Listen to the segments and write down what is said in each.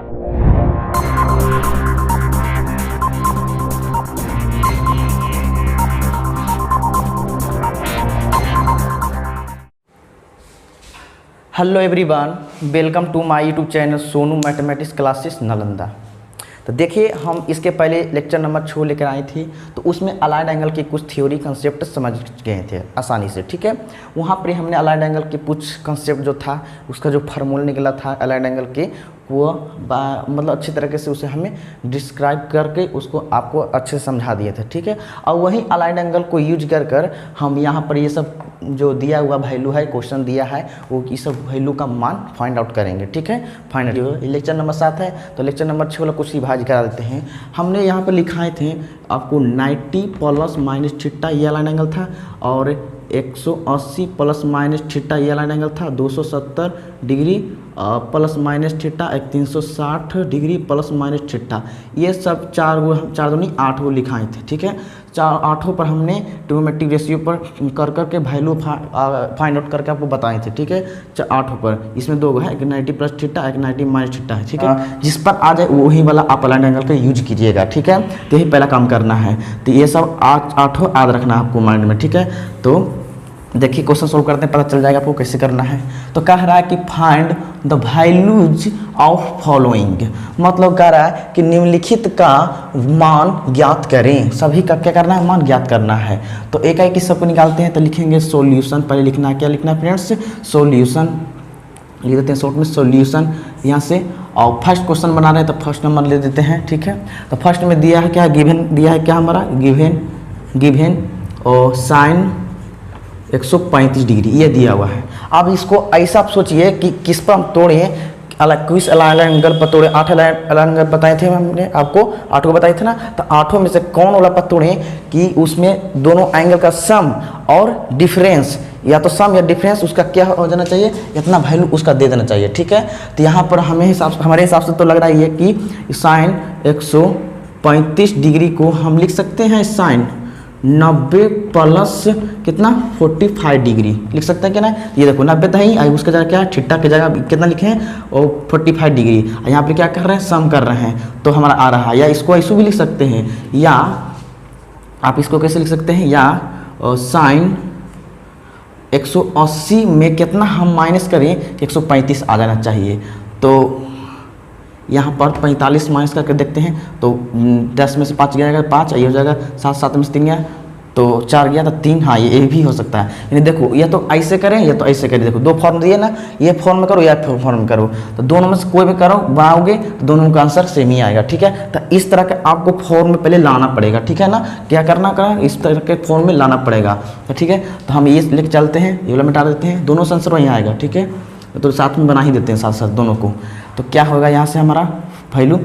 Hello everyone, welcome to my YouTube channel Sonu mathematics classes Nalanda. तो देखिए, हम इसके पहले लेक्चर नंबर 6 लेकर आए थे, तो उसमें अलाइंड एंगल के कुछ थ्योरी कंसेप्ट समझ गए थे आसानी से। ठीक है, वहाँ पर हमने अलाइंड एंगल के कुछ कंसेप्ट जो था, उसका जो फार्मूला निकला था अलाइंड एंगल के, वो मतलब अच्छी तरीके से उसे हमें डिस्क्राइब करके उसको आपको अच्छे से समझा दिए थे। ठीक है, और वही अलाइंड एंगल को यूज कर हम यहाँ पर ये सब जो दिया हुआ वैल्यू है, क्वेश्चन दिया है, वो इस सब वैल्यू का मान फाइंड आउट करेंगे। ठीक है, फाइंड आउट लेक्चर नंबर 7 है, तो लेक्चर नंबर 6 वाला कुछ रिवाइज करा देते हैं। हमने यहाँ पर लिखाए थे आपको 90 प्लस माइनस थीटा ये अलाइंड एंगल था, और 180 प्लस माइनस थीटा ये अलाइंड एंगल था, 270 degree plus minus theta, 360 degree plus minus theta. ये सब चार दो नहीं 8 गो लिखाए थे। ठीक है, 8 पर हमने ट्रिग्नोमेट्रिक रेशियो पर कर के वैल्यू फाइंड आउट करके आपको बताए थे। ठीक है, 8 पर इसमें 2 है, एक 90 प्लस थीटा, एक 90 माइनस थीटा है। ठीक है, जिस पर आ जाए वही वाला आप अलाइंड एंगल का यूज कीजिएगा। ठीक है, तो यही पहला काम करना है। तो ये सब 8 याद रखना है आपको माइंड में। ठीक है, तो देखिए क्वेश्चन सोल्व करते हैं, पता चल जाएगा आपको कैसे करना है। तो कह रहा है कि find the values of following, मतलब कह रहा है कि निम्नलिखित का मान ज्ञात करें। सभी का क्या करना है, मान ज्ञात करना है। तो एक एक सबको निकालते हैं, तो लिखेंगे सॉल्यूशन। पहले लिखना है, क्या लिखना है फ्रेंड्स, सॉल्यूशन लिख देते हैं शॉर्ट में सॉल्यूशन यहाँ से। और फर्स्ट क्वेश्चन बना रहे हैं तो फर्स्ट नंबर ले देते हैं। ठीक है, तो फर्स्ट में दिया है क्या, गिवन दिया है क्या हमारा, गिवन और साइन 135 डिग्री ये दिया हुआ है। अब इसको ऐसा आप सोचिए कि किस पर हम तोड़े, किस अलाइंड एंगल पर तोड़े। 8 अलाइंड एंगल बताए थे हमने आपको, 8 को बताए थे ना, तो 8 में से कौन वाला पर तोड़े कि उसमें दोनों एंगल का सम और डिफरेंस, या तो सम या डिफरेंस उसका क्या हो जाना चाहिए, इतना वैल्यू उसका दे देना चाहिए। ठीक है, तो यहाँ पर हमारे हिसाब से तो लग रहा है ये कि साइन 135 डिग्री को हम लिख सकते हैं साइन 90 प्लस कितना 45 डिग्री लिख सकते हैं क्या ना। ये देखो 90 तो है, उसका जगह क्या है, थीटा की जगह कितना लिखे हैं, और 45 डिग्री। यहाँ पे क्या कर रहे हैं, सम कर रहे हैं, तो हमारा आ रहा है। या इसको ऐसे भी लिख सकते हैं, या आप इसको कैसे लिख सकते हैं, या साइन 180 में कितना हम माइनस करें, 135 आ जाना चाहिए। तो यहाँ पर 45 माइनस करके देखते हैं, तो 10 में से 5 गया, 5 ये हो जाएगा, 7 में से 3 गया तो 4 गया, तो 3। हाँ, ये भी हो सकता है। यानी देखो, या तो ऐसे करें या तो ऐसे करें। देखो 2 फॉर्म दिए ना, ये फॉर्म में करो या फॉर्म में करो, तो दोनों में से कोई भी करो बनाओगे तो दोनों का आंसर सेम ही आएगा। ठीक है, तो इस तरह के आपको फॉर्म में पहले लाना पड़ेगा। ठीक है ना, क्या करना इस तरह के फॉर्म में लाना पड़ेगा। तो ठीक है, तो हम ये लेके चलते हैं, ये वाला मिटा देते हैं, दोनों से आंसर वहीं आएगा। ठीक है, तो साथ में बना ही देते हैं साथ साथ दोनों को। तो क्या होगा यहाँ से हमारा वैल्यू,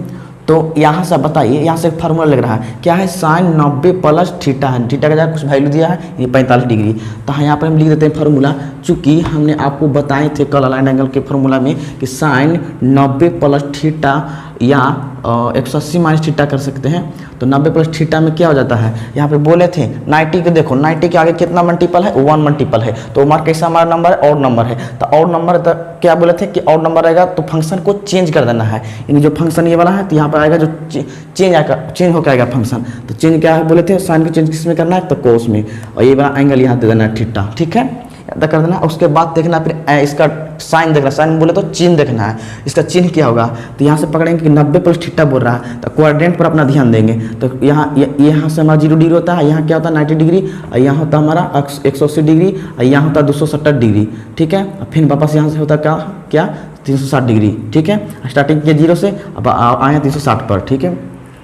तो यहाँ से बताइए, यहाँ से फार्मूला लग रहा है क्या है, साइन 90 प्लस थीटा है, थीटा का जगह कुछ वैल्यू दिया है, ये 45 डिग्री। तो यहाँ पर हम लिख देते हैं फार्मूला, चूँकि हमने आपको बताए थे कल अलाइंड एंगल के फार्मूला में कि साइन 90 प्लस थीटा या 180 माइनस थीटा कर सकते हैं। तो 90 प्लस थीटा में क्या हो जाता है, यहाँ पे बोले थे 90 के, देखो 90 के आगे कितना मल्टीपल है, 1 मल्टीपल है। तो हमारा कैसा हमारा नंबर है, और नंबर है। तो और नंबर तो क्या बोले थे कि और नंबर आएगा तो फंक्शन को चेंज कर देना है। यानी जो फंक्शन ये वाला है, तो यहाँ पर आएगा जो चेंज होकर आएगा फंक्शन। तो चेंज क्या है बोले थे, साइन को चेंज किस में करना है, तो कोस में, और ये वाला एंगल यहाँ दे देना है थीटा। ठीक है, याद कर देना। उसके बाद देखना फिर इसका साइन देखना, साइन बोले तो चिन्ह देखना है, इसका चिन्ह क्या होगा। तो यहाँ से पकड़ेंगे कि 90 प्लस थीटा बोल रहा है, तो क्वाड्रेंट पर अपना ध्यान देंगे। तो यहाँ से हमारा 0 डिग्री होता है, यहाँ क्या होता है 90 डिग्री, और यहाँ होता है हमारा 180 डिग्री, और यहाँ होता है 270 डिग्री। ठीक है, फिर वापस यहाँ से होता है क्या 360 डिग्री। ठीक है, स्टार्टिंग के 0 से अब आए 360 पर। ठीक है,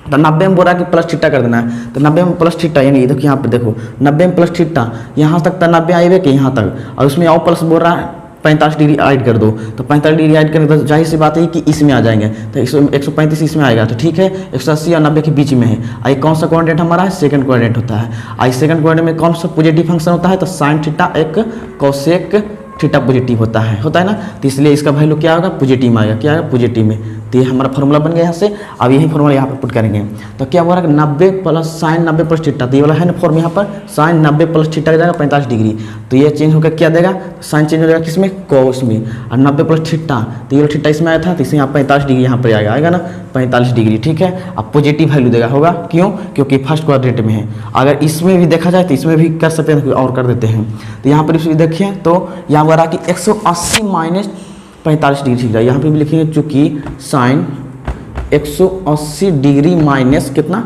तो 90 में बोल रहा है कि प्लस थीटा कर देना है, तो 90 में प्लस थीटा, यानी देखो यहाँ पे देखो 90 में प्लस थीटा, यहाँ तक तो 90 आएगा कि यहाँ तक, और उसमें और प्लस बोल रहा है 45 डिग्री ऐड कर दो। तो 45 डिग्री ऐड करें तो जाहिर सी बात है कि इसमें आ जाएंगे, तो 135 इसमें आएगा। तो ठीक है, 180 और 90 के बीच में है। आई कौन सा क्वाड्रेंट हमारा है, सेकंड क्वाड्रेंट होता है। आई सेकंड क्वाड्रेंट में कौन सा पॉजिटिव फंक्शन होता है, तो साइन थीटा एक कोसेक थीटा पॉजिटिव होता है ना, तो इसलिए इसका वैल्यू क्या होगा, पॉजिटिव में आएगा। क्या आएगा, पॉजिटिव में। तो ये हमारा फॉर्मूला बन गया यहाँ से। अब यही फॉर्मूला यहाँ पर पुट करेंगे तो क्या हो रहा है, 90 प्लस साइन 90 प्लस थीटा, तो ये वाला है ना फॉर्म यहाँ पर, साइन 90 प्लस थीटा का जाएगा 45 डिग्री। तो ये चेंज होकर क्या देगा, साइन चेंज हो जाएगा किसमें, कॉस में, और 90 प्लस थीटा, तो ये वाला थीटा इसमें आया था, तो इसमें यहाँ 45 डिग्री यहाँ पर आएगा ना, 45 डिग्री। ठीक है, अब पॉजिटिव वैल्यू देगा, होगा क्यों, क्योंकि फर्स्ट क्वाड्रेंट में है। अगर इसमें भी देखा जाए तो इसमें भी कर सकते हैं और कर देते हैं। तो यहाँ पर इसमें देखिए तो यहाँ पर कि 180 माइनस 45 डिग्री ठीक है, यहाँ पे भी लिखेंगे चूँकि साइन 180 डिग्री माइनस कितना,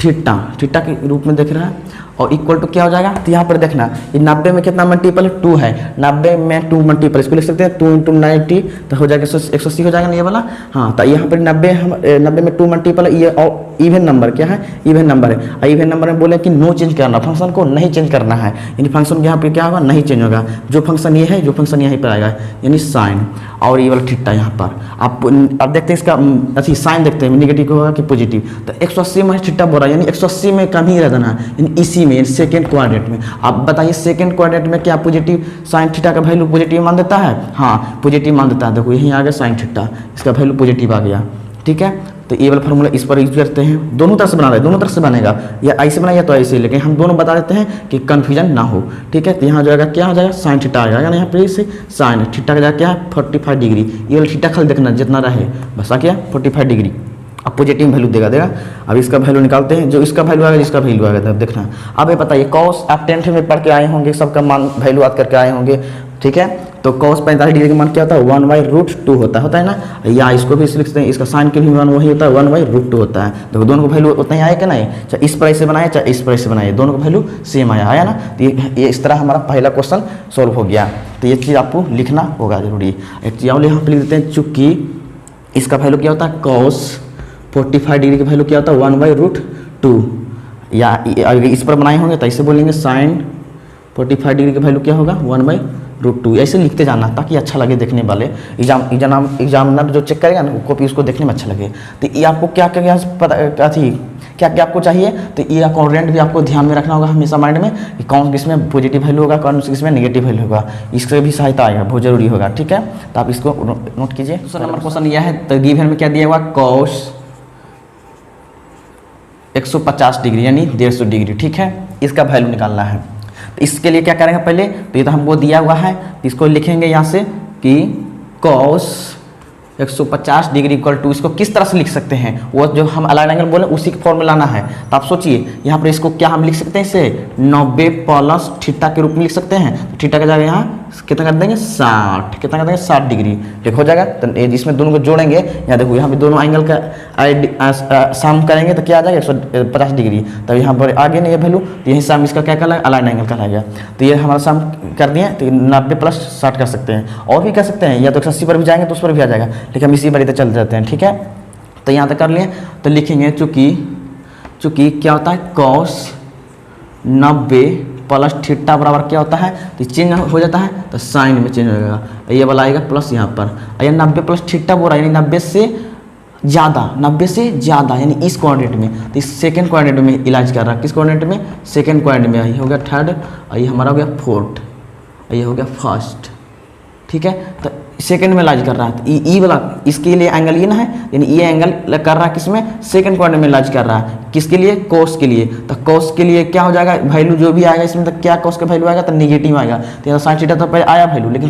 थीटा, थीटा के रूप में देख रहा है, और इक्वल टू क्या हो जाएगा। तो यहाँ पर देखना ये 90 में कितना मल्टीपल है, 2 है, 90 में 2 मल्टीपल, इसको लिख सकते हैं 2 × 90 तो हो जाएगा 180 हो जाएगा ना ये वाला। हाँ, तो यहाँ पर 90 में 2 मल्टीपल है, ये और इवन नंबर क्या है, इवन नंबर है। और इवन नंबर में बोले कि नो चेंज करना, फंक्शन को नहीं चेंज करना है, यानी फंक्शन यहाँ पे क्या होगा, नहीं चेंज होगा, जो फंक्शन ये है जो फंक्शन यहीं पर आएगा, यानी साइन और ये वाला थीटा यहाँ पर। अब देखते हैं इसका अच्छी साइन देखते हैं, निगेटिव होगा कि पॉजिटिव। तो 180 में थीटा बोल रहा है, यानी 180 में कम ही रह देना है, यानी इसी में सेकेंड क्वाड्रेंट में। अब बताइए सेकेंड क्वाड्रेंट में क्या पॉजिटिव साइन थीटा का वैल्यू पॉजिटिव मान देता है, हाँ पॉजिटिव मान देता है। देखो यहीं आ गया साइन थीटा, इसका वैल्यू पॉजिटिव आ गया। ठीक है, तो ये वाला फॉर्मूला इस पर यूज करते हैं, दोनों तरफ से बना रहे हैं, दोनों तरफ से बनेगा, या ऐसे बनाया तो ऐसे, लेकिन हम दोनों बता देते हैं कि कन्फ्यूजन ना हो। ठीक है, तो यहाँ जाएगा क्या हो जाएगा, साइन थीटा आ जाएगा ना, यहाँ पे से साइन थीटा का जाएगा क्या है 45 डिग्री, ये वाला थीटा खाली देखना जितना रहे बस आ क्या 45 डिग्री। अब पॉजिटिव वैल्यू देगा। अब इसका वैल्यू निकालते हैं, जो इसका वैल्यू आएगा जिसका वैल्यू आएगा तब देखना। अब ये बताइए कॉस आप 10th में पढ़ के आए होंगे, सबका मान वैल्यू याद करके आए होंगे। ठीक है, तो कॉस 45 डिग्री का मान क्या होता है, 1/√2 होता है ना, या इसको भी लिख सकते हैं, इसका साइन के भी मान वही होता है 1/√2 होता है। देखो दोनों का वैल्यू उतना ही आया कि नहीं, चाहे इस प्राइस से बनाए चाहे इस प्राइस से बनाए, दोनों का वैल्यू सेम आया ना। तो ये इस तरह हमारा पहला क्वेश्चन सॉल्व हो गया। तो ये चीज़ आपको लिखना होगा जरूरी। एक चीज़ और यहाँ पर लिख देते हैं, चूँकि इसका वैल्यू क्या होता है, कॉस 45 डिग्री का वैल्यू क्या होता है 1/√2, या अगर इस पर बनाए होंगे तो ऐसे बोलेंगे साइन 45 डिग्री का वैल्यू क्या होगा 1/√2, ऐसे लिखते जाना ताकि अच्छा लगे देखने वाले। एग्जामिनर जो चेक करेगा ना कॉपी उसको देखने में अच्छा लगे। तो ये आपको क्या क्या पता थी, क्या क्या आपको चाहिए, तो ये कॉन्ग्रुएंट भी आपको ध्यान में रखना होगा हमेशा माइंड में कि कौन किसमें पॉजिटिव वैल्यू होगा, कौन किसमें नेगेटिव वैल्यू होगा, इससे भी सहायता आएगा, बहुत जरूरी होगा। ठीक है, तो आप इसको नोट कीजिए। दूसरा नंबर क्वेश्चन यह है, तो गिवन में क्या दिया हुआ, कॉस 150 डिग्री यानी 150 डिग्री। ठीक है, इसका वैल्यू निकालना है। तो इसके लिए क्या करेंगे पहले, तो ये तो हमको दिया हुआ है, तो इसको लिखेंगे यहाँ से कि कॉस 150 डिग्री इक्वल टू, इसको किस तरह से लिख सकते हैं, वो जो हम अलाइन एंगल बोले उसी का फॉर्मूला लाना है। तो आप सोचिए यहाँ पर इसको क्या हम लिख सकते हैं, इसे 90 प्लस थीटा के रूप में लिख सकते हैं। तो थीटा का जाएगा यहाँ कितना कर देंगे 60, कितना कर देंगे 60 डिग्री, ठीक हो जाएगा। तो इसमें दोनों को जोड़ेंगे, यहाँ देखो यहाँ पे दोनों एंगल का सम करेंगे तो क्या आ जाएगा 150 डिग्री। तब यहाँ पर आगे नहीं है वैल्यू, तो यही सम इसका क्या कहलाएगा, अलाइन एंगल कहलाएगा। तो ये हमारा सम कर दिए, तो 90 प्लस 60 कर सकते हैं, और भी कर सकते हैं, या तो 180 पर भी जाएंगे तो उस पर भी आ जाएगा, लेकिन हम इसी पर इधर चल जाते हैं। ठीक है, तो यहाँ तक कर लिए। तो लिखेंगे चूँकि क्या होता है कॉस 90 प्लस थीटा बराबर क्या होता है, तो चेंज हो जाता है तो साइन में चेंज हो जाएगा, ये वाला आएगा प्लस यहाँ पर, या 90 प्लस थीटा बोल रहा है यानी 90 से ज़्यादा यानी इस क्वाड्रेंट में, तो इस सेकंड क्वाड्रेंट में इलाज कर रहा है। किस क्वाड्रेंट में, सेकंड क्वाड्रेंट में। ये हो गया थर्ड, और ये हमारा हो गया फोर्थ, ये हो गया फर्स्ट। ठीक है, तो सेकंड में इलाज कर रहा है, तो ई वाला इसके लिए एंगल ये ना है, यानी ये एंगल कर रहा है किसमें, सेकंड क्वाड्रेंट में इलाज कर रहा है, किसके लिए, कोस के लिए। तो कोस के लिए क्या हो जाएगा, वैल्यू जो भी आएगा इसमें, तो क्या कोस का वैल्यू आएगा, तो नेगेटिव आएगा। तो यहाँ साइन थीटा तो पहले आया वैल्यू, लेकिन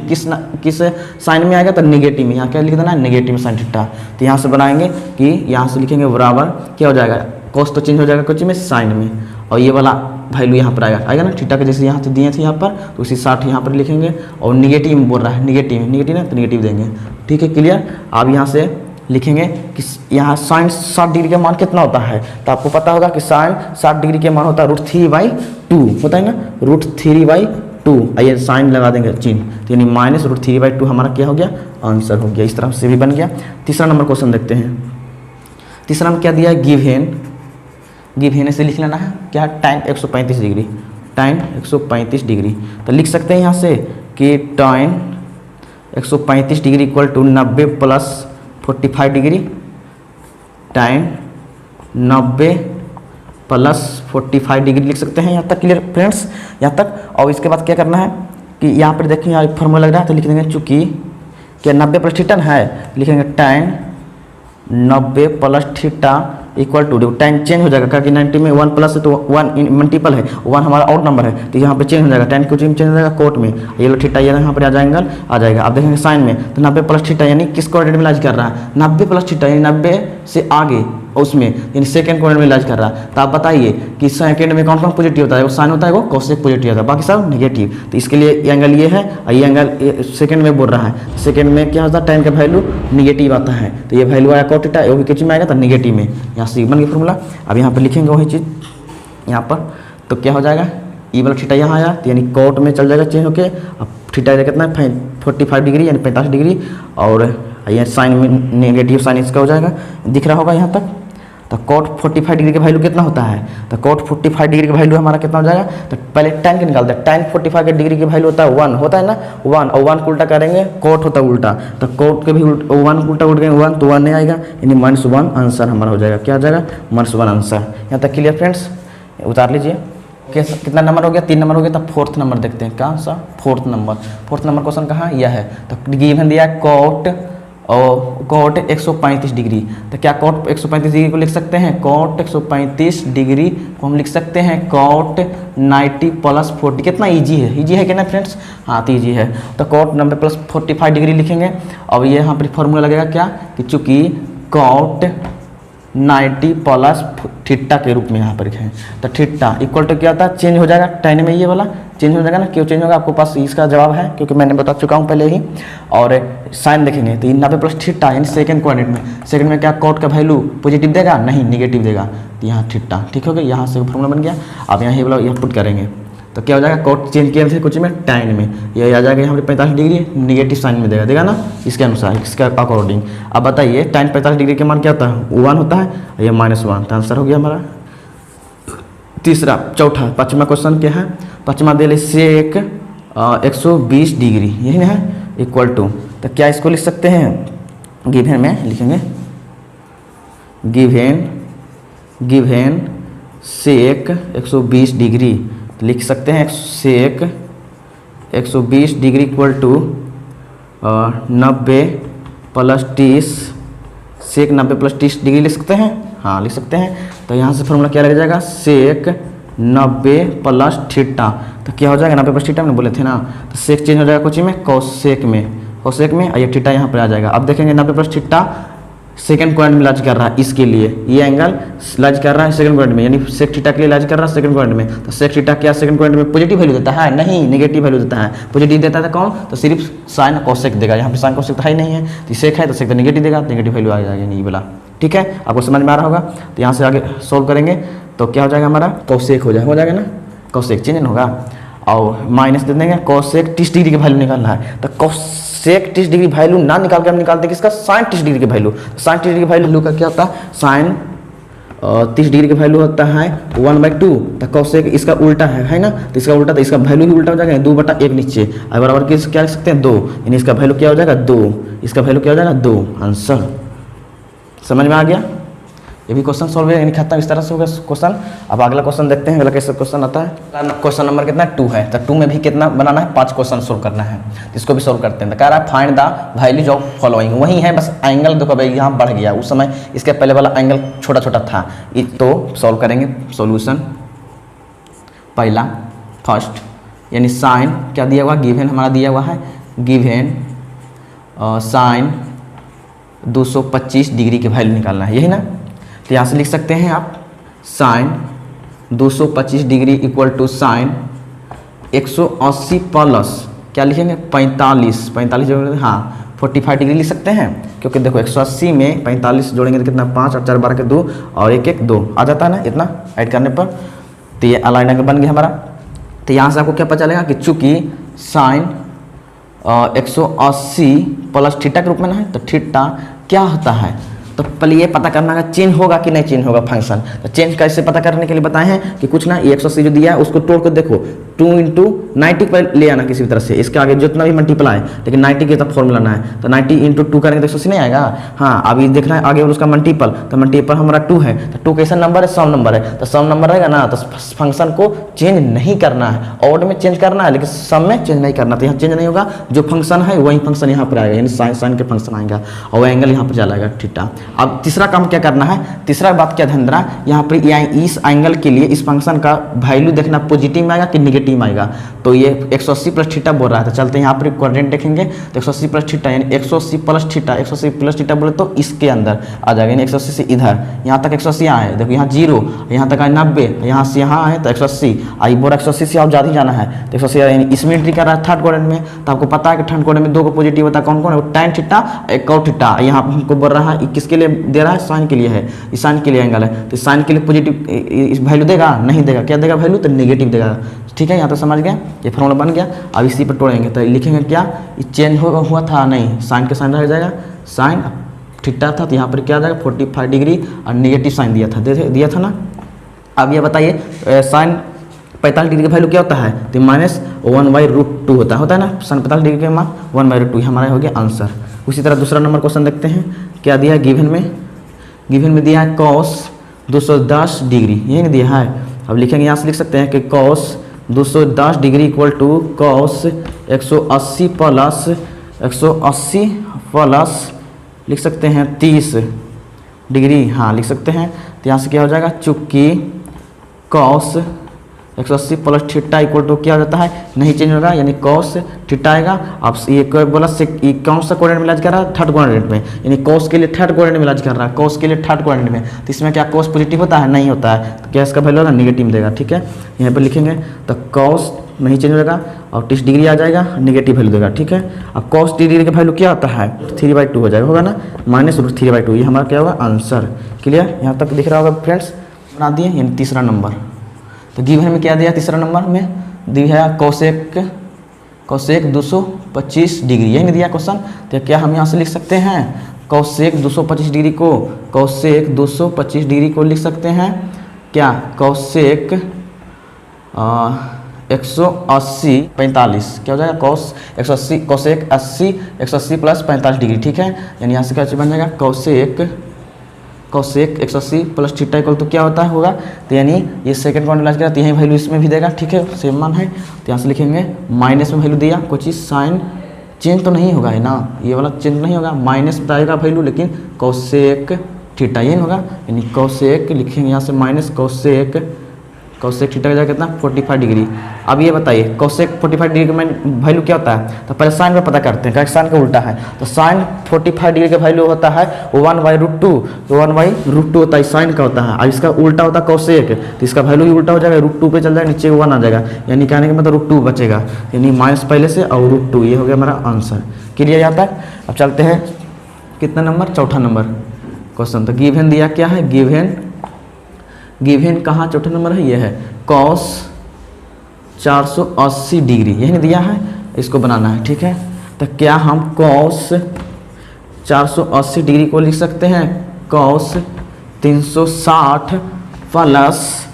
किस साइन में आएगा, तो नेगेटिव में। यहाँ क्या लिख देना है, नेगेटिव साइन थीटा। तो यहाँ से बनाएंगे कि यहाँ से लिखेंगे बराबर क्या हो जाएगा, कोस तो चेंज हो जाएगा कुछ में, साइन में, और ये वाला वैल्यू यहाँ पर आएगा ना, थीटा के जैसे यहाँ से दिए थे यहाँ पर, तो उसी 60 यहाँ पर लिखेंगे, और निगेटिव में बोल रहा है, निगेटिव ना तो निगेटिव देंगे। ठीक है, क्लियर। आप यहाँ से लिखेंगे कि यहाँ साइन 60 डिग्री का मान कितना होता है, तो आपको पता होगा कि साइन 60 डिग्री के मान होता है √3/2 होता है ना, √3/2। आइए साइन लगा देंगे चिन्ह, तो यानी माइनस √3/2 हमारा क्या हो गया, आंसर हो गया। इस तरह से भी बन गया। तीसरा नंबर क्वेश्चन देखते हैं। तीसरा में क्या दिया है, गिवन से लिख लेना है क्या, tan 135 डिग्री, tan 135 डिग्री। तो लिख सकते हैं यहाँ से कि tan 135 degree equal to 90 plus 45 degree, tan 90 plus 45 degree लिख सकते हैं। यहाँ तक क्लियर फ्रेंड्स, यहाँ तक। और इसके बाद क्या करना है, कि यहाँ पर देखिए यहाँ फॉर्मूला लग रहा है, तो लिख देंगे चूँकि क्या 90 प्लस थीटा है, लिखेंगे tan 90 plus theta equal to tan change हो जाएगा, क्योंकि 90 में 1 प्लस है तो 1 मल्टीपल है, 1 हमारा ऑड नंबर है, तो यहाँ पे चेंज हो जाएगा, tan क्यों चेंज हो जाएगा कोट में, ये लो थीटा ये यहाँ पर आ जाएगा आ जाएगा। अब देखेंगे साइन में, तो 90 प्लस थीटा यानी किस कोऑर्डिनेट में इलाज कर रहा है, 90 प्लस थीटा यानी 90 से आगे उसमें यानी सेकंड कोऑर्डिनेट में इलाज कर रहा है। तो आप बताइए कि सेकंड में कौन कौन पॉजिटिव होता है, वो साइन होता है, वो कोसेक पॉजिटिव होता है, बाकी सब नेगेटिव। तो इसके लिए ये एंगल ये है और ये एंगल सेकंड में बोल रहा है, सेकंड में क्या होता है tan का वैल्यू निगेटिव आता है, तो ये वैल्यू आया cot थीटा, वो भी किस में आएगा तो निगेटिव में, यहाँ से बन गया फॉर्मूला। अब यहाँ पर लिखेंगे वही चीज़ यहाँ पर, तो क्या हो जाएगा ई वाला थीटा यहाँ आया, तो यानी कोट में चल जाएगा चेंज होके, अब थीटा कितना है 45 डिग्री यानी 45 डिग्री, और ये साइन में नेगेटिव साइन इसका हो जाएगा, दिख रहा होगा यहाँ तक। तो कोट 45 डिग्री का वैल्यू कितना होता है, तो कोट 45 डिग्री का वैल्यू हमारा कितना हो जाएगा, तो पहले tan के निकालते हैं, tan 45 डिग्री का वैल्यू होता है 1 होता है ना 1, और 1 को उल्टा करेंगे कोट होता है उल्टा, तो कोट के भी 1 उल्टा उठ गए 1 तो 1 नहीं आएगा, यानी -1 आंसर हमारा हो जाएगा, क्या आ जाएगा -1 आंसर। यहाँ तक क्लियर फ्रेंड्स, उतार लीजिए। कितना नंबर हो गया, 3 नंबर हो गया, तो फोर्थ नंबर देखते हैं, कहाँ सा फोर्थ नंबर क्वेश्चन कहाँ यह है, तो गिवन दिया कोट और कोट 135 डिग्री, तो क्या कोट 135 डिग्री को लिख सकते हैं, कोट 135 डिग्री को हम लिख सकते हैं कोट 90 प्लस 40, कितना इजी है कि ना फ्रेंड्स, हाँ तो इजी है, तो कोट 90 प्लस 45 डिग्री लिखेंगे। अब ये यहाँ पर फॉर्मूला लगेगा क्या कि चूँकि कोट 90 प्लस थीटा के रूप में यहाँ पर लिखें, तो थीटा इक्वल टू क्या होता है, चेंज हो जाएगा tan में, ये वाला चेंज हो जाएगा ना, क्यों चेंज होगा आपको पास इसका जवाब है क्योंकि मैंने बता चुका हूँ पहले ही। और साइन देखेंगे तो 90 प्लस थीटा यानी सेकंड कोऑर्डिनेट में क्या कोट का वैल्यू पॉजिटिव देगा, नहीं निगेटिव देगा, तो यहाँ थीटा ठीक हो गया, यहाँ से फॉर्मूला बन गया। अब यहाँ ये वाला यहाँ पुट करेंगे तो क्या हो जाएगा, कोट चेंज किए थे कुछ में tan में, ये आ जाएगा यहाँ पे 45 डिग्री निगेटिव साइन में देगा ना इसके अनुसार, इसके अकॉर्डिंग। अब बताइए tan 45 डिग्री के मान क्या होता है, 1 होता है, ये -1, तो आंसर हो गया हमारा। तीसरा चौथा पाँचवा क्वेश्चन क्या है, पाँचवा दे ले सेक 120 डिग्री यही ना है इक्वल टू, तो क्या इसको लिख सकते हैं, गिवन में लिखेंगे गिवन सेक 120 डिग्री, तो लिख सकते हैं sec 120 degree equal to 90 plus 30, sec 90 plus 30 degree लिख सकते हैं, हाँ लिख सकते हैं। तो यहाँ से फॉर्मूला क्या लग जाएगा, सेक 90 प्लस थीटा, तो क्या हो जाएगा 90 प्लस थीटा में बोले थे ना, तो सेक चेंज हो जाएगा कुछ में कोसेक में ये थीटा यहाँ पर आ जाएगा। अब देखेंगे 90 प्लस थीटा सेकंड क्वाड्रेंट में इलाज कर रहा है, इसके लिए ये एंगल इलाज कर रहा है सेकंड क्वाड्रेंट में, यानी सेक थीटा के लिए इलाज कर रहा है सेकंड क्वाड्रेंट में, तो सेक थीटा क्या सेकंड क्वाड्रेंट में पॉजिटिव वैल्यू देता है, नहीं निगेटिव वैल्यू देता है, पॉजिटिव देता था कौन, तो सिर्फ साइन कोसेक देगा, यहाँ पे साइन कोसेक तो है ही नहीं है, तो सेक है तो सेक तो निगेटिव देगा, निगेटिव वैल्यू आ जाएगी नहीं बोला, ठीक है आपको समझ में आ रहा होगा। तो यहाँ से आगे सोल्व करेंगे तो क्या हो जाएगा हमारा, कोसेक हो जाएगा ना, कोसेक चेंज होगा और माइनस दे देंगे, कोसेक 30 डिग्री की वैल्यू निकालना है, तो कोसेक 30 डिग्री वैल्यू ना निकाल के हम निकालते हैं किसका, साइन 30 डिग्री की वैल्यू, साइन 30 डिग्री की वैल्यू का क्या होता है, साइन 30 डिग्री का वैल्यू होता है 1/2, तो कोसेक इसका उल्टा है ना, तो इसका उल्टा, तो इसका वैल्यू ही उल्टा हो जाएगा 2/1 नीचे, अब बराबर क्या लिख सकते हैं 2, यानी इसका वैल्यू क्या हो जाएगा 2, इसका वैल्यू क्या हो जाएगा 2, आंसर समझ में आ गया। ये भी क्वेश्चन सॉल्व है, यानी खत्म इस तरह से हो गया क्वेश्चन। अब अगला क्वेश्चन देखते हैं, अगला कैसे क्वेश्चन आता है, क्वेश्चन नंबर कितना 2 है, तो 2 में भी कितना बनाना है, 5 क्वेश्चन सोल्व करना है, इसको भी सोल्व करते हैं। तो कह रहा है find the values of following, वही है बस एंगल देखो भाई यहाँ बढ़ गया, उस समय इसके पहले वाला एंगल छोटा छोटा था, तो सॉल्व करेंगे। सॉल्यूशन पहला फर्स्ट यानी साइन क्या दिया हुआ, गिवन हमारा दिया हुआ है, गिवन साइन 225 डिग्री की वैल्यू निकालना है, यही ना, तो यहाँ से लिख सकते हैं आप sine 225 degree equal to sine 180 plus क्या लिखेंगे 45 जोड़ेंगे, हाँ 45 डिग्री लिख सकते हैं, क्योंकि देखो 180 में 45 जोड़ेंगे तो कितना 5 और 4 12 के 2 और 1 1 2 आ जाता है ना, इतना ऐड करने पर, तो ये अलाइन एंगल बन गया हमारा। तो यहाँ से आपको क्या पता चलेगा कि चूँकि साइन 180 प्लस थीटा के रूप में ना है, तो थीटा क्या होता है, तो पहले ये पता करना है चेंज होगा कि नहीं चेंज होगा फंक्शन। तो चेंज कैसे पता करने के लिए बताए हैं कि कुछ ना, ये 180 जो दिया है उसको तोड़ कर देखो, 2 इंटू 90 पर ले आना किसी भी तरह से, इसके आगे जितना भी मल्टीप्लाई, लेकिन 90 के तब फॉर्मूला ना है, तो 90 इंटू 2 करेंगे तो 180 नहीं आएगा। हाँ, अभी देखना है आगे उसका मल्टीपल, तो मल्टीपल हमारा 2 है, तो 2 कैसा नंबर है, सम नंबर है, तो सम नंबर रहेगा ना, तो फंक्शन को चेंज नहीं करना है, ऑड में चेंज करना है लेकिन सम में चेंज नहीं करना। तो यहाँ चेंज नहीं होगा, जो फंक्शन है वही फंक्शन यहाँ पर आएगा, यानी साइन के फंक्शन आएगा और वह एंगल यहाँ पर चला जाएगा थीटा। अब तीसरा काम क्या करना है, तीसरा बात क्या ध्यान देना, यहाँ पर इस एंगल के लिए इस फंक्शन का वैल्यू देखना पॉजिटिव में आएगा कि निगेटिव में आएगा। तो ये 180 प्लस थीटा बोल रहा है, तो चलते हैं यहाँ पर कोऑर्डिनेट देखेंगे, तो 180 प्लस थीटा यानी 180 प्लस थीटा, 180 प्लस थीटा बोले तो इसके अंदर आ जाएगा, यानी 180 से इधर यहाँ तक 180 यहाँ है, देखो यहाँ 0, यहाँ तक है 90, यहाँ से यहाँ है तो 180, आई बोरा 180 से आप ज़्यादा ही जाना है तो 180, यानी इसमें एंट्री कर रहा है थर्ड क्वाड्रेंट में। तो आपको पता है कि थर्ड क्वाड्रेंट में 2 को पॉजिटिव होता है, कौन कौन है, वो tan थीटा, एक cot थीटा। यहाँ हमको बोल रहा है किसके लिए दे रहा है, साइन के लिए है, इस साइन के लिए एंगल है, तो साइन के लिए पॉजिटिव वैल्यू देगा, नहीं देगा, क्या देगा वैल्यू, तो नेगेटिव देगा। ठीक है, यहाँ तो समझ गए, ये फॉर्मूला बन गया। अब इसी पर तोड़ेंगे तो लिखेंगे क्या, चेंज हुआ था नहीं, साइन के साइन रह जाएगा, साइन थीटा था तो यहाँ पर क्या आ जाएगा 45 डिग्री और नेगेटिव साइन दिया था ना। अब ये बताइए साइन 45 डिग्री का वैल्यू क्या होता है, तो -1/√2 होता है ना, साइन 45 डिग्री का मान 1/√2, हमारा हो गया आंसर। उसी तरह दूसरा नंबर क्वेश्चन देखते हैं, क्या दिया है गिवन में दिया है cos 210 डिग्री, यही नहीं दिया है। अब लिखेंगे, यहाँ से लिख सकते हैं कि cos 210 degree equal to cos 180 plus लिख सकते हैं 30 डिग्री, हाँ लिख सकते हैं। तो यहाँ से क्या हो जाएगा, चूँकि cos 180 plus theta equal to क्या हो जाता है, नहीं चेंज होगा, यानी cos थीटा आएगा। अब ये बोला ये कौन सा कोऑर्डिनेट में इलाज कर रहा है, थर्ड कोऑर्डिनेट में, यानी cos के लिए थर्ड कोऑर्डिनेट में इलाज कर रहा है, cos के लिए थर्ड कोऑर्डिनेट में, तो इसमें क्या cos पॉजिटिव होता है, नहीं होता है, तो क्या इसका वैल्यू होगा, नेगेटिव देगा। ठीक है, यहाँ पर लिखेंगे तो cos नहीं चेंज होगा और 30 डिग्री आ जाएगा, नेगेटिव वैल्यू देगा। ठीक है, अब cos डिग्री का वैल्यू क्या होता है, 3/2 हो जाएगा, होगा ना, -√3/2, ये हमारा क्या होगा आंसर। क्लियर, यहाँ तक दिख रहा होगा फ्रेंड्स, बना दिए, यानी तीसरा नंबर। तो गिवन में क्या दिया, तीसरा नंबर में दिया है cosec 225 डिग्री, यही नहीं दिया क्वेश्चन, तो क्या हम यहाँ से लिख सकते हैं cosec 225 डिग्री को लिख सकते हैं क्या, cosec 180 45 क्या हो जाएगा, cosec 180 प्लस 45 डिग्री। ठीक है, यानी यहाँ से क्या बन जाएगा, cosec 180 प्लस थीटा इक्वल तो क्या होता है होगा, तो यानी ये सेकंड क्वाड्रेंट इलाज करा, तो यही वैल्यू इसमें भी देगा। ठीक है, सेम मान है, तो यहाँ से लिखेंगे माइनस में वैल्यू दिया, कोई चीज़ साइन चेंज तो नहीं होगा है ना, ये वाला चेंज नहीं होगा, माइनस में आएगा वैल्यू, लेकिन cosec थीटा ये होगा, यानी cosec लिखेंगे यहाँ से माइनस cosec थीटा का जाएगा कितना 45 डिग्री। अब ये बताइए cosec 45 डिग्री का वैल्यू क्या होता है, तो पहले साइन का पता करते हैं, क्या साइन का उल्टा है, तो साइन 45 डिग्री का वैल्यू होता है 1/√2, तो 1/√2 होता है साइन का होता है, अब इसका उल्टा होता है cosec, तो इसका वैल्यू भी उल्टा हो जाएगा, √2 पे चल जाएगा, नीचे 1 आ जाएगा, यानी कहने का मतलब √2 बचेगा, यानी माइनस पहले से और √2, ये हो गया हमारा आंसर। क्लियर यहाँ तक। अब चलते हैं कितना नंबर, चौथा नंबर क्वेश्चन। तो गिवन दिया क्या है, गिवन कहाँ चौथा नंबर है, ये है cos 480 डिग्री, यही नहीं दिया है, इसको बनाना है। ठीक है, तो क्या हम cos 480 डिग्री को लिख सकते हैं cos 360 प्लस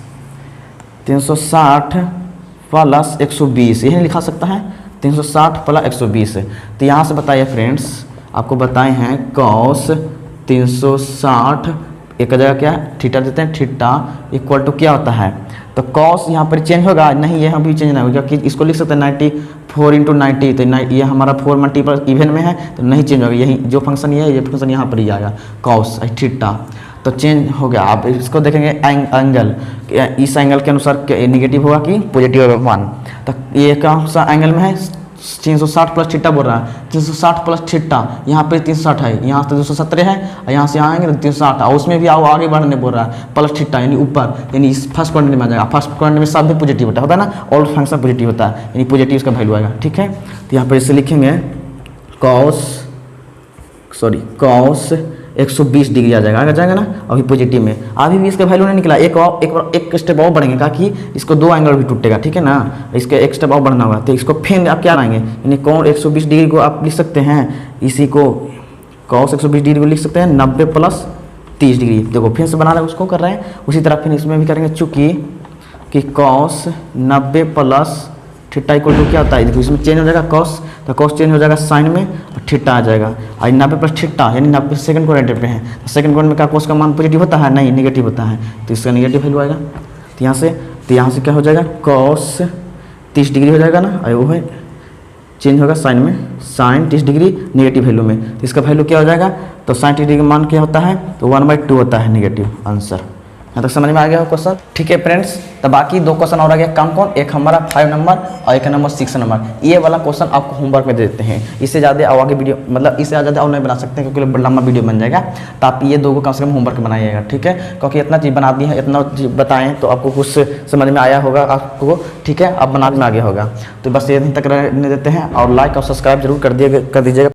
120, यही लिखा सकता है 360 प्लस 120। तो यहाँ से बताइए फ्रेंड्स, आपको बताए हैं cos 360 एक जगह क्या थीटा देते हैं, थीटा इक्वल टू क्या होता है, तो cos यहाँ पर चेंज होगा नहीं, ये हम भी चेंज नहीं होगा, क्योंकि इसको लिख सकते हैं 94 × 90, तो ये हमारा 4 मल्टीपल इवन में है तो नहीं चेंज होगा, यही जो फंक्शन ये फंक्शन यहाँ पर ही आएगा cos थीटा, तो चेंज हो गया। आप इसको देखेंगे एंगल, इस एंगल के अनुसार निगेटिव होगा कि पॉजिटिव होगा 1, तो ये कौन सा एंगल में है, 360 प्लस थीटा बोल रहा है, 360 प्लस थीटा, यहाँ पे 360 है, यहाँ से 270 है, और यहाँ से आएंगे तो 360, और उसमें भी आओ आगे बढ़ने बोल रहा है प्लस थीटा, यानी ऊपर, यानी इस फर्स्ट क्वाड्रेंट में आ जाएगा, फर्स्ट क्वाड्रेंट में सब भी पॉजिटिव होता है ना, ऑल फंक्शन पॉजिटिव होता है, यानी पॉजिटिव इसका वैल्यू आएगा। ठीक है, तो यहाँ पर इसे लिखेंगे cos 120 डिग्री आ जाएगा ना, अभी पॉजिटिव में, अभी भी इसका वैल्यू नहीं निकला, एक स्टेप और बढ़ेंगे, कहा कि इसको 2 एंगल भी टूटेगा। ठीक है ना, इसके एक स्टेप और बढ़ना होगा, तो इसको फिर आप क्या लाएंगे, यानी cos 120 डिग्री को आप लिख सकते हैं, इसी को cos 120 डिग्री को लिख सकते हैं 90 प्लस 30 डिग्री। देखो फिर से बना रहे उसको कर रहे हैं, उसी तरह फिर इसमें भी करेंगे, चूँकि कि cos 90 plus theta equal to क्या होता है, देखो इसमें चेंज हो जाएगा cos, तो cos चेंज हो जाएगा साइन में और थीटा आ जाएगा। और 90 प्लस थीटा यानी 90 सेकंड क्वाड्रेंट पे है, तो सेकंड क्वाड्रेंट में क्या cos का मान पॉजिटिव होता है, नहीं नेगेटिव होता है, तो इसका नेगेटिव वैल्यू आएगा। तो यहाँ से क्या हो जाएगा, cos 30 डिग्री हो जाएगा ना, और वो है चेंज होगा साइन में, साइन 30 डिग्री नेगेटिव वैल्यू में, तो इसका वैल्यू क्या हो जाएगा, तो साइन 30 डिग्री का मान क्या होता है, तो 1/2 होता है नेगेटिव आंसर। यहाँ तक समझ में आ गया हो क्वेश्चन। ठीक है फ्रेंड्स, तो बाकी 2 क्वेश्चन और आ गया, कौन, एक हमारा 5 नंबर और एक नंबर 6 नंबर। ये वाला क्वेश्चन आपको होमवर्क में दे देते हैं, इससे ज़्यादा आगे वीडियो मतलब इससे ज़्यादा और नहीं बना सकते हैं क्योंकि लंबा वीडियो बन जाएगा। तो आप ये 2 को कम से कम होमवर्क बनाइएगा, ठीक है, क्योंकि इतना चीज़ बना दी है, इतना चीज़ बताएं तो आपको कुछ समझ में आया होगा आपको, ठीक है, अब बनाने में आ गया होगा। तो बस ये तक रहने देते हैं और लाइक और सब्सक्राइब जरूर कर दीजिएगा।